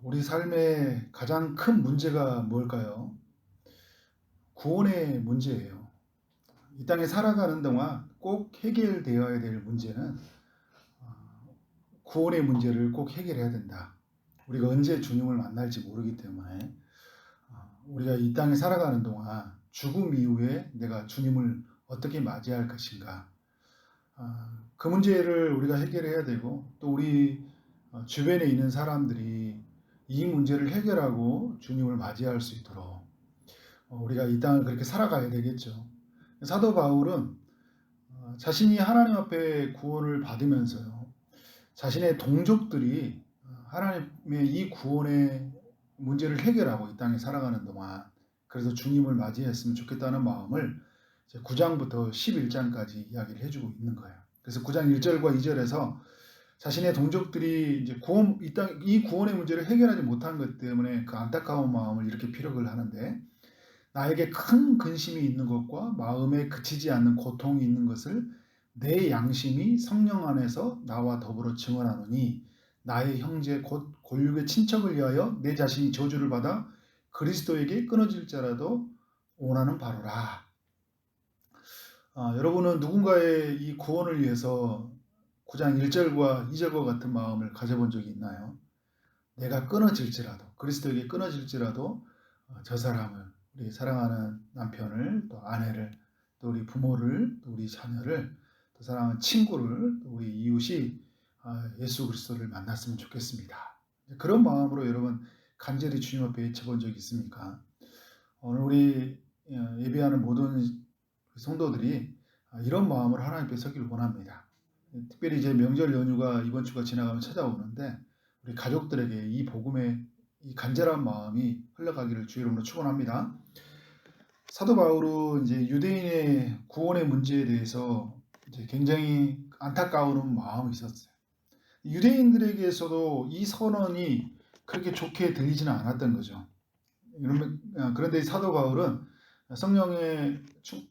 우리 삶의 가장 큰 문제가 뭘까요? 구원의 문제예요. 이 땅에 살아가는 동안 꼭 해결되어야 될 문제는 구원의 문제를 꼭 해결해야 된다. 우리가 언제 주님을 만날지 모르기 때문에 우리가 이 땅에 살아가는 동안 죽음 이후에 내가 주님을 어떻게 맞이할 것인가, 그 문제를 우리가 해결해야 되고, 또 우리 주변에 있는 사람들이 이 문제를 해결하고 주님을 맞이할 수 있도록 우리가 이 땅을 그렇게 살아가야 되겠죠. 사도 바울은 자신이 하나님 앞에 구원을 받으면서요, 자신의 동족들이 하나님의 이 구원의 문제를 해결하고 이 땅에 살아가는 동안 그래서 주님을 맞이했으면 좋겠다는 마음을 9장부터 11장까지 이야기를 해주고 있는 거예요. 그래서 9장 1절과 2절에서 자신의 동족들이 이제 이 구원의 문제를 해결하지 못한 것 때문에 그 안타까운 마음을 이렇게 피력을 하는데, 나에게 큰 근심이 있는 것과 마음에 그치지 않는 고통이 있는 것을 내 양심이 성령 안에서 나와 더불어 증언하노니, 나의 형제 곧 골육의 친척을 위하여 내 자신이 저주를 받아 그리스도에게 끊어질지라도 원하는 바로라. 여러분은 누군가의 이 구원을 위해서 9장 1절과 2절과 같은 마음을 가져본 적이 있나요? 내가 끊어질지라도, 그리스도에게 끊어질지라도 저 사람을, 우리 사랑하는 남편을, 또 아내를, 또 우리 부모를, 또 우리 자녀를, 또 사랑하는 친구를, 또 우리 이웃이 예수 그리스도를 만났으면 좋겠습니다. 그런 마음으로 여러분 간절히 주님 앞에 외쳐본 적이 있습니까? 오늘 우리 예배하는 모든 성도들이 이런 마음으로 하나님 앞에 서기를 원합니다. 특별히 이제 명절 연휴가 이번 주가 지나가면 찾아오는데, 우리 가족들에게 이 복음의 이 간절한 마음이 흘러가기를 주의 이름으로 축원합니다. 사도 바울은 이제 유대인의 구원의 문제에 대해서 이제 굉장히 안타까운 마음이 있었어요. 유대인들에게서도 이 선언이 그렇게 좋게 들리지는 않았던 거죠. 그런데 사도 바울은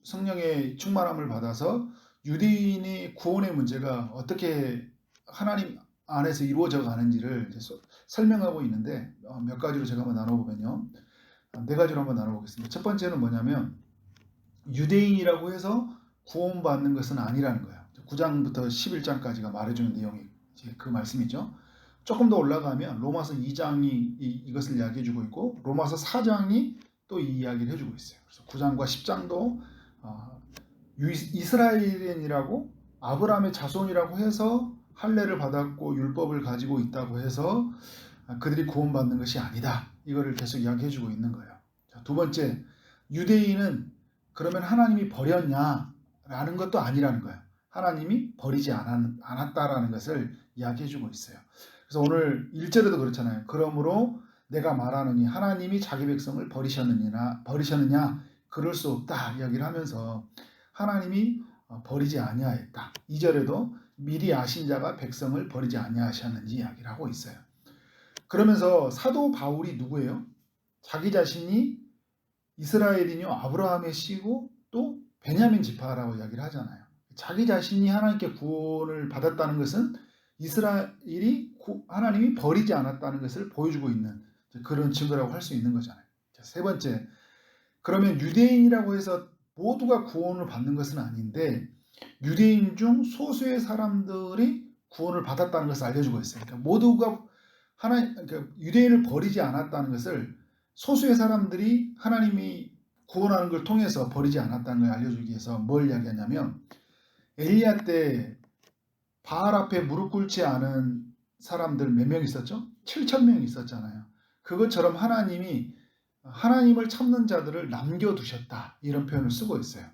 성령의 충만함을 받아서 유대인의 구원의 문제가 어떻게 하나님 안에서 이루어져 가는지를 설명하고 있는데, 몇 가지로 제가 한번 나눠보면요, 네 가지로 한번 나눠보겠습니다. 첫 번째는 뭐냐면, 유대인이라고 해서 구원받는 것은 아니라는 거예요. 9장부터 11장까지가 말해주는 내용이 그 말씀이죠. 조금 더 올라가면 로마서 2장이 이것을 이야기해주고 있고, 로마서 4장이 또 이 이야기를 해주고 있어요. 그래서 9장과 10장도 이스라엘인이라고, 아브라함의 자손이라고 해서 할례를 받았고 율법을 가지고 있다고 해서 그들이 구원받는 것이 아니다, 이거를 계속 이야기해주고 있는 거예요. 자, 두 번째, 유대인은 그러면 하나님이 버렸냐라는 것도 아니라는 거예요. 하나님이 버리지 않았다라는 것을 이야기해주고 있어요. 그래서 오늘 1절에도 그렇잖아요. 그러므로 내가 말하느니 하나님이 자기 백성을 버리셨느냐, 그럴 수 없다 이야기를 하면서 하나님이 버리지 아니하였다. 2절에도 미리 아신 자가 백성을 버리지 아니하셨는지 이야기를 하고 있어요. 그러면서 사도 바울이 누구예요? 자기 자신이 이스라엘이뇨 아브라함의 씨고 또 베냐민 지파라고 이야기를 하잖아요. 자기 자신이 하나님께 구원을 받았다는 것은 이스라엘이 하나님이 버리지 않았다는 것을 보여주고 있는 그런 증거라고 할 수 있는 거잖아요. 자, 세 번째, 그러면 유대인이라고 해서 모두가 구원을 받는 것은 아닌데, 유대인 중 소수의 사람들이 구원을 받았다는 것을 알려주고 있어요. 그러니까 모두가 그러니까 유대인을 버리지 않았다는 것을 소수의 사람들이 하나님이 구원하는 걸 통해서 버리지 않았다는 걸 알려주기 위해서 뭘 이야기하냐면, 엘리야 때 바알 앞에 무릎 꿇지 않은 사람들 몇 명 있었죠? 7,000명이 있었잖아요. 그것처럼 하나님이 하나님을 참는 자들을 남겨두셨다, 이런 표현을 쓰고 있어요.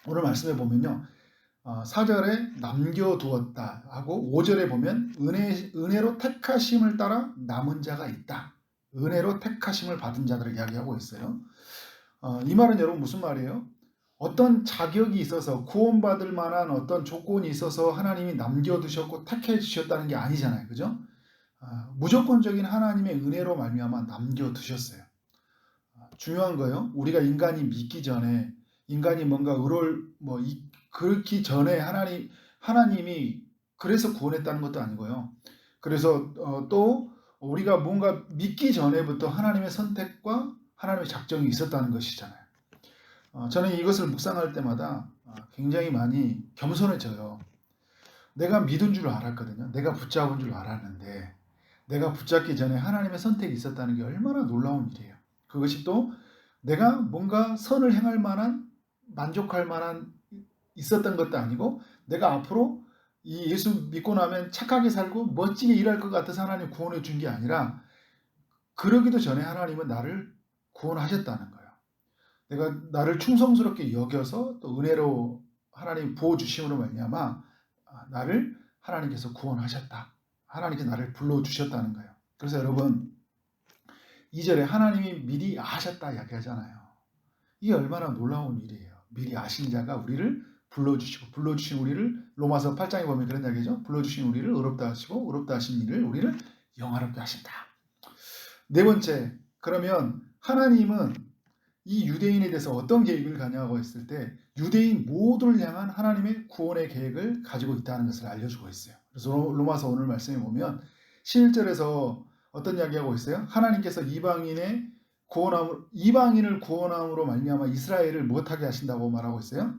오늘 말씀에 보면요, 4절에 남겨두었다 하고 5절에 보면 은혜로 택하심을 따라 남은 자가 있다. 은혜로 택하심을 받은 자들을 이야기하고 있어요. 이 말은 여러분 무슨 말이에요? 어떤 자격이 있어서 구원받을 만한 어떤 조건이 있어서 하나님이 남겨두셨고 택해 주셨다는 게 아니잖아요. 그죠? 무조건적인 하나님의 은혜로 말미암아 남겨두셨어요. 중요한 거요, 우리가 인간이 믿기 전에, 인간이 뭔가 그렇기 전에 하나님이 그래서 구원했다는 것도 아니고요. 그래서 또 우리가 뭔가 믿기 전에부터 하나님의 선택과 하나님의 작정이 있었다는 것이잖아요. 저는 이것을 묵상할 때마다 굉장히 많이 겸손해져요. 내가 믿은 줄 알았거든요. 내가 붙잡은 줄 알았는데 내가 붙잡기 전에 하나님의 선택이 있었다는 게 얼마나 놀라운 일이에요. 그것이 또 내가 뭔가 선을 행할 만한, 만족할 만한 있었던 것도 아니고 내가 앞으로 이 예수 믿고 나면 착하게 살고 멋지게 일할 것 같아서 하나님 구원해 준 게 아니라 그러기도 전에 하나님은 나를 구원하셨다는 거예요. 내가 나를 충성스럽게 여겨서 또 은혜로 하나님 부어주심으로 말미암아 나를 하나님께서 구원하셨다. 하나님께서 나를 불러주셨다는 거예요. 그래서 여러분 2절에 하나님이 미리 아셨다 이야기하잖아요. 이게 얼마나 놀라운 일이에요. 미리 아신 자가 우리를 불러주시고 불러주신 우리를 로마서 8장에 보면 그런 이야기죠. 불러주신 우리를 의롭다 하시고 의롭다 하신 이를 우리를 영화롭게 하신다. 네 번째, 그러면 하나님은 이 유대인에 대해서 어떤 계획을 가냐고 했을 때 유대인 모두를 향한 하나님의 구원의 계획을 가지고 있다는 것을 알려주고 있어요. 그래서 로마서 오늘 말씀에 보면 11절에서 어떤 이야기하고 있어요? 하나님께서 이방인을 구원함으로 말미암아 이스라엘을 못하게 하신다고 말하고 있어요.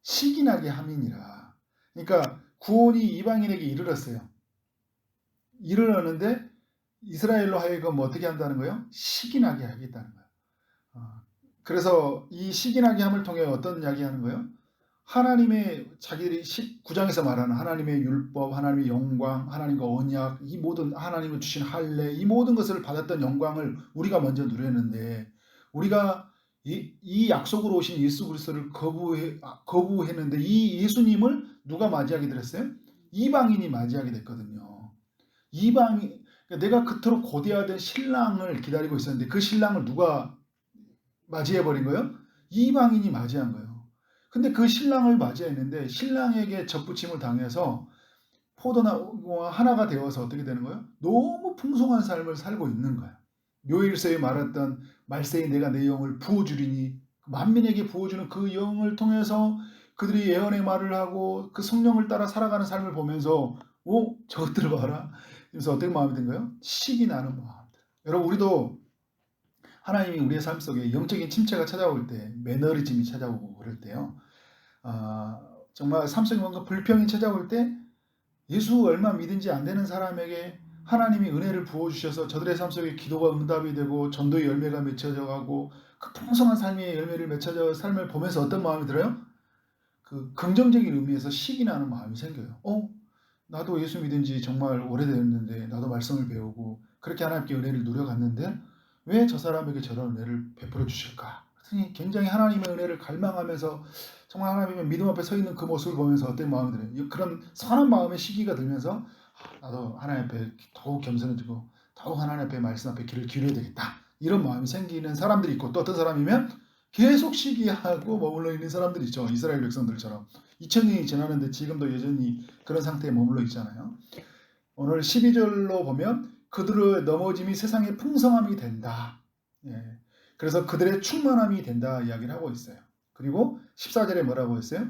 시기나게 함이니라. 그러니까 구원이 이방인에게 이르렀어요. 이르렀는데 이스라엘로 하여금 어떻게 한다는 거예요? 시기나게 하겠다는 거예요. 그래서 이 시기나게 함을 통해 어떤 이야기 하는 거예요? 하나님의 자기들이 19장에서 말하는 하나님의 율법, 하나님의 영광, 하나님과 언약, 이 모든 하나님을 주신 할례, 이 모든 것을 받았던 영광을 우리가 먼저 누렸는데 우리가 이 약속으로 오신 예수 그리스도를 거부했는데 이 예수님을 누가 맞이하게 됐어요? 이방인이 맞이하게 됐거든요. 이방인, 그러니까 내가 그토록 고대하던 신랑을 기다리고 있었는데 그 신랑을 누가 맞이해버린 거예요? 이방인이 맞이한 거예요. 근데 그 신랑을 맞이했는데 신랑에게 접붙임을 당해서 포도나무와 하나가 되어서 어떻게 되는 거예요? 너무 풍성한 삶을 살고 있는 거예요. 묘일서에 말했던 말세에 내가 내 영을 부어주리니 만민에게 부어주는 그 영을 통해서 그들이 예언의 말을 하고 그 성령을 따라 살아가는 삶을 보면서 저것들 봐라. 그래서 어떻게 마음이 든 거예요? 식이 나는 마음. 여러분 우리도 하나님이 우리의 삶 속에 영적인 침체가 찾아올 때, 매너리즘이 찾아오고 그럴 때요. 정말 삶 속에 뭔가 불평이 찾아올 때 예수 얼마 믿은지 안 되는 사람에게 하나님이 은혜를 부어주셔서 저들의 삶 속에 기도가 응답이 되고 전도의 열매가 맺혀져 가고 그 풍성한 삶의 열매를 맺혀져 삶을 보면서 어떤 마음이 들어요? 그 긍정적인 의미에서 식이 나는 마음이 생겨요. 나도 예수 믿은 지 정말 오래됐는데 나도 말씀을 배우고 그렇게 하나님께 은혜를 누려갔는데 왜 저 사람에게 저런 은혜를 베풀어 주실까? 그랬더니 굉장히 하나님의 은혜를 갈망하면서 정말 하나님의 믿음 앞에 서 있는 그 모습을 보면서 어떤 마음이 들어요? 그런 선한 마음의 시기가 들면서 나도 하나님 앞에 더욱 겸손해지고 더욱 하나님 앞에 말씀 앞에 귀를 기울여야 되겠다. 이런 마음이 생기는 사람들이 있고 또 어떤 사람이면 계속 시기하고 머물러 있는 사람들이 있죠. 이스라엘 백성들처럼. 2000년이 지났는데 지금도 여전히 그런 상태에 머물러 있잖아요. 오늘 12절로 보면 그들의 넘어짐이 세상의 풍성함이 된다. 그래서 그들의 충만함이 된다 이야기를 하고 있어요. 그리고 14절에 뭐라고 했어요?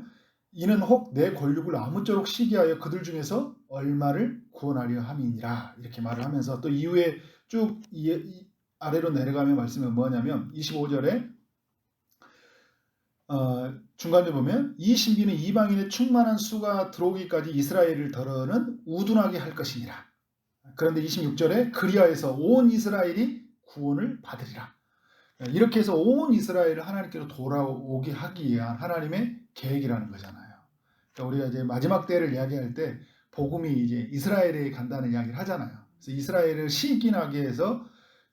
이는 혹 내 권력을 아무쪼록 시기하여 그들 중에서 얼마를 구원하려 함이니라 이렇게 말을 하면서 또 이후에 쭉 아래로 내려가면 말씀이 뭐냐면 25절에 중간에 보면 이 신비는 이방인의 충만한 수가 들어오기까지 이스라엘을 더러는 우둔하게 할 것이니라. 그런데 26절에 그리하여서 온 이스라엘이 구원을 받으리라. 이렇게 해서 온 이스라엘을 하나님께로 돌아오게 하기 위한 하나님의 계획이라는 거잖아요. 그러니까 우리가 이제 마지막 때를 이야기할 때 복음이 이제 이스라엘에 간다는 이야기를 하잖아요. 그래서 이스라엘을 신기나게 해서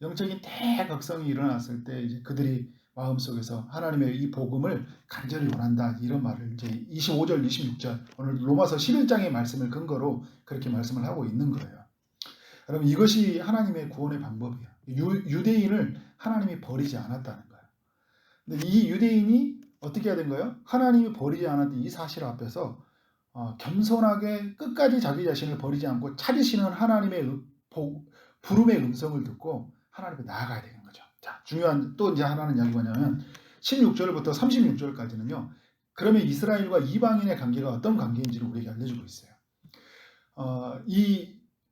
영적인 대각성이 일어났을 때 이제 그들이 마음속에서 하나님의 이 복음을 간절히 원한다 이런 말을 이제 25절, 26절 오늘 로마서 11장의 말씀을 근거로 그렇게 말씀을 하고 있는 거예요. 여러분 이것이 하나님의 구원의 방법이에요. 유대인을 하나님이 버리지 않았다는 거예요. 근데 이 유대인이 어떻게 해야 된 거예요? 하나님이 버리지 않았던 이 사실 앞에서 겸손하게 끝까지 자기 자신을 버리지 않고 찾으시는 하나님의 부름의 음성을 듣고 하나님께 나아가야 되는 거죠. 자, 중요한 또 이제 하나는 이야기가 뭐냐면 16절부터 36절까지는요. 그러면 이스라엘과 이방인의 관계가 어떤 관계인지를 우리에게 알려주고 있어요.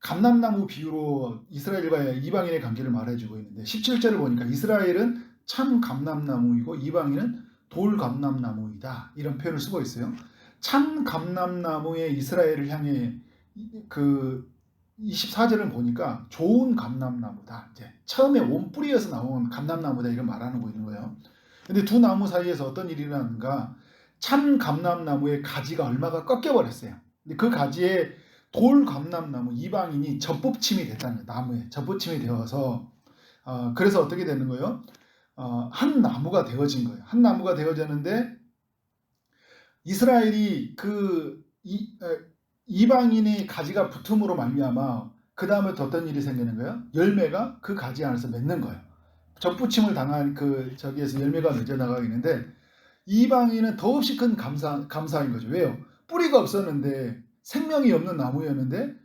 감람나무 비유로 이스라엘과의 이방인의 관계를 말해주고 있는데 17절을 보니까 이스라엘은 참 감람나무이고 이방인은 돌 감람나무이다 이런 표현을 쓰고 있어요. 참 감람나무의 이스라엘을 향해 그 24절을 보니까 좋은 감람나무다. 이제 처음에 원뿌리에서 나온 감람나무다 이런 말하고 있는 거예요. 근데 두 나무 사이에서 어떤 일이 일어나는가? 참 감람나무의 가지가 얼마가 꺾여버렸어요. 근데 그 가지에 돌 감람나무 이방인이 젖붙임이 됐다는 거예요. 나무에 젖붙임이 되어서 그래서 어떻게 되는 거예요? 한 나무가 되어진 거예요. 한 나무가 되어졌는데 이스라엘이 이방인의 가지가 붙음으로 말미암아 그 다음에 어떤 일이 생기는 거예요? 열매가 그 가지 안에서 맺는 거예요. 젖붙임을 당한 저기에서 열매가 맺어 나가고 있는데 이방인은 더없이 큰 감사인 거죠. 왜요? 뿌리가 없었는데 생명이 없는 나무였는데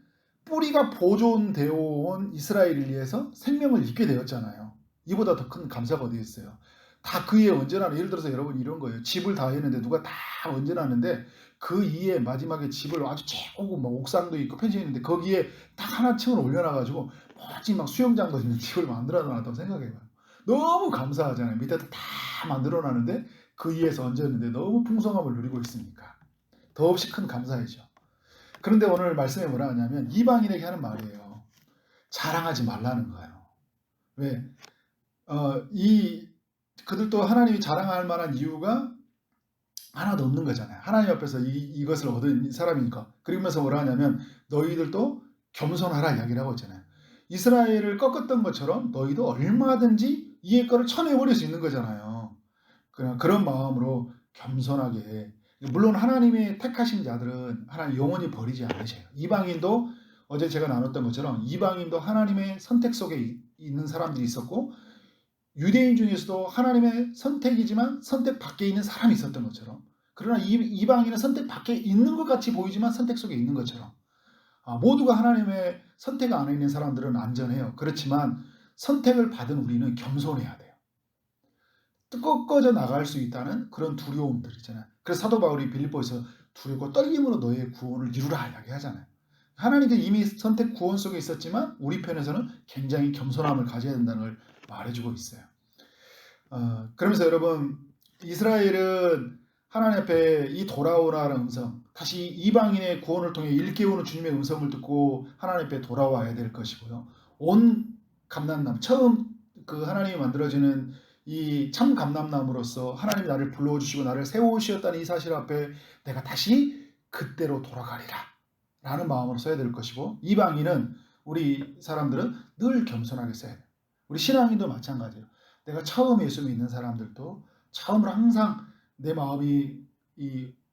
뿌리가 보존되어 온 이스라엘을 위해서 생명을 잊게 되었잖아요. 이보다 더 큰 감사가 어디 있어요? 다 그에 언제나 예를 들어서 여러분 이런 거예요. 집을 다 했는데 누가 다 언제나는데 그 이에 마지막에 집을 아주 최고고 막 옥상도 있고 펜션이 있는데 거기에 딱 하나 층을 올려놔가지고 멋진 막 수영장도 있는 집을 만들어놨다고 생각해봐요. 너무 감사하잖아요. 밑에도 다 만들어놨는데 그 위에서 얹었는데 너무 풍성함을 누리고 있으니까 더없이 큰 감사이죠. 그런데 오늘 말씀에 뭐라 하냐면 이방인에게 하는 말이에요. 자랑하지 말라는 거예요. 왜? 그들도 하나님이 자랑할 만한 이유가 하나도 없는 거잖아요. 하나님 앞에서 이것을 얻은 사람이니까. 그러면서 뭐라 하냐면 너희들도 겸손하라 이야기를 하고 있잖아요. 이스라엘을 꺾었던 것처럼 너희도 얼마든지 이의 거를 쳐내버릴 수 있는 거잖아요. 그런 마음으로 겸손하게. 물론 하나님의 택하신 자들은 하나님 영원히 버리지 않으셔요. 이방인도 어제 제가 나눴던 것처럼 이방인도 하나님의 선택 속에 있는 사람들이 있었고 유대인 중에서도 하나님의 선택이지만 선택 밖에 있는 사람이 있었던 것처럼 그러나 이방인은 선택 밖에 있는 것 같이 보이지만 선택 속에 있는 것처럼 모두가 하나님의 선택 안에 있는 사람들은 안전해요. 그렇지만 선택을 받은 우리는 겸손해야 돼요. 꺾어져 나갈 수 있다는 그런 두려움들 있잖아요. 그래서 사도 바울이 빌립보에서 두렵고 떨림으로 너의 구원을 이루라 이야기하잖아요. 하나님께 이미 선택 구원 속에 있었지만 우리 편에서는 굉장히 겸손함을 가져야 된다는 걸 말해주고 있어요. 그러면서 여러분 이스라엘은 하나님 앞에 이 돌아오라는 음성, 다시 이방인의 구원을 통해 일깨우는 주님의 음성을 듣고 하나님 앞에 돌아와야 될 것이고요. 온 감람나무, 처음 그 하나님이 만들어지는 이 참 감람나무로서 하나님이 나를 불러주시고 나를 세우셨다는 이 사실 앞에 내가 다시 그때로 돌아가리라 라는 마음으로 써야 될 것이고 이방인은 우리 사람들은 늘 겸손하게 써야 돼요. 우리 신앙인도 마찬가지예요. 내가 처음 예수 믿는 사람들도 처음으로 항상 내 마음이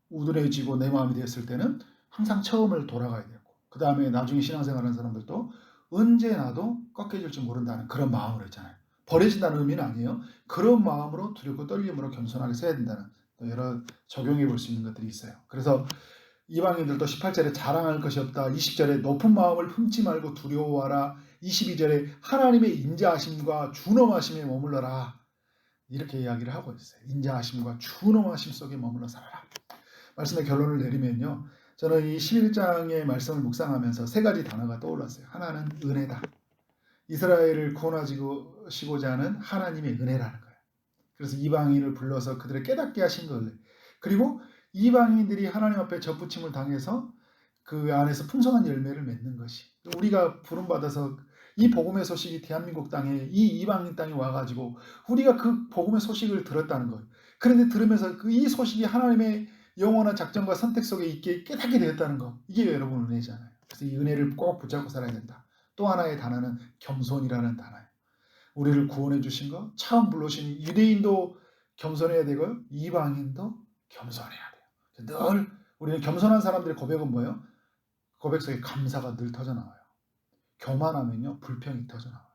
우둔해지고 내 마음이 되었을 때는 항상 처음을 돌아가야 되고 그 다음에 나중에 신앙생활하는 사람들도 언제 나도 꺾여질지 모른다는 그런 마음으로 있잖아요. 버려진다는 의미는 아니에요. 그런 마음으로 두렵고 떨림으로 겸손하게 써야 된다는 여러 적용해 볼 수 있는 것들이 있어요. 그래서 이방인들도 18절에 자랑할 것이 없다. 20절에 높은 마음을 품지 말고 두려워하라. 22절에 하나님의 인자하심과 준엄하심에 머물러라. 이렇게 이야기를 하고 있어요. 인자하심과 준엄하심 속에 머물러 살아라. 말씀의 결론을 내리면요. 저는 이 11장의 말씀을 묵상하면서 세 가지 단어가 떠올랐어요. 하나는 은혜다. 이스라엘을 구원하시고자 하는 하나님의 은혜라는 거예요. 그래서 이방인을 불러서 그들을 깨닫게 하신 거예요. 그리고 이방인들이 하나님 앞에 접붙임을 당해서 그 안에서 풍성한 열매를 맺는 것이 우리가 부름받아서 이 복음의 소식이 대한민국 땅에 이 이방인 땅에 와가지고 우리가 그 복음의 소식을 들었다는 거예요. 그런데 들으면서 이 소식이 하나님의 영원한 작정과 선택 속에 있게 깨닫게 되었다는 거 이게 여러분 은혜잖아요. 그래서 이 은혜를 꼭 붙잡고 살아야 된다. 또 하나의 단어는 겸손이라는 단어예요. 우리를 구원해 주신 거 처음 불러신 유대인도 겸손해야 되고요. 이방인도 겸손해야 돼요. 늘 우리는 겸손한 사람들의 고백은 뭐예요? 고백 속에 감사가 늘 터져나와요. 교만하면요 불평이 터져나와요.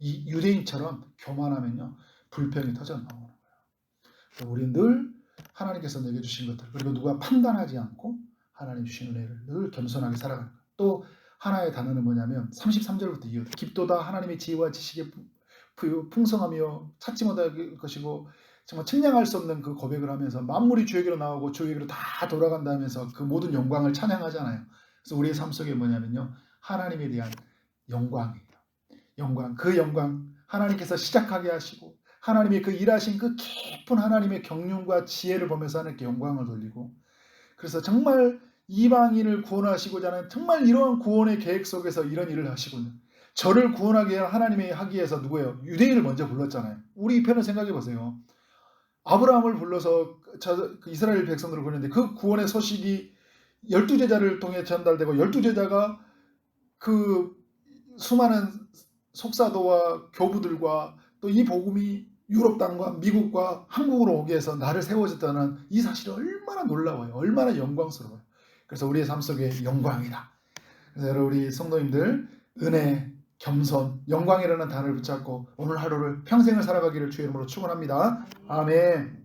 이 유대인처럼 교만하면요 불평이 터져나오는 거예요. 우리는 늘 하나님께서 내게 주신 것들 그리고 누가 판단하지 않고 하나님 주신 은혜를 늘 겸손하게 살아가는 거예요. 또 하나의 단어는 뭐냐면 33절부터 이어 깊도다 하나님의 지혜와 지식의 풍성하며 찾지 못할 것이고 정말 측량할 수 없는 그 고백을 하면서 만물이 주에게로 나오고 주에게로 다 돌아간다면서 그 모든 영광을 찬양하잖아요. 그래서 우리의 삶 속에 뭐냐면요 하나님에 대한 영광이에요. 영광, 그 영광 하나님께서 시작하게 하시고 하나님의 그 일하신 그 깊은 하나님의 경륜과 지혜를 보면서 하나님께 영광을 돌리고, 그래서 정말 이방인을 구원하시고자 하는 정말 이러한 구원의 계획 속에서 이런 일을 하시군요. 저를 구원하게 하나님의 하기 위해서 누구예요? 유대인을 먼저 불렀잖아요. 우리 편을 생각해 보세요. 아브라함을 불러서 이스라엘 백성들을 보냈는데 그 구원의 소식이 12제자를 통해 전달되고 12제자가 그 수많은 속사도와 교부들과 또 이 복음이 유럽 땅과 미국과 한국으로 오게 해서 나를 세워졌다는 이 사실이 얼마나 놀라워요. 얼마나 영광스러워요. 그래서 우리의 삶 속에 영광이다. 그래서 여러분 우리 성도님들 은혜, 겸손, 영광이라는 단어를 붙잡고 오늘 하루를 평생을 살아가기를 주의 이름으로 축원합니다. 아멘.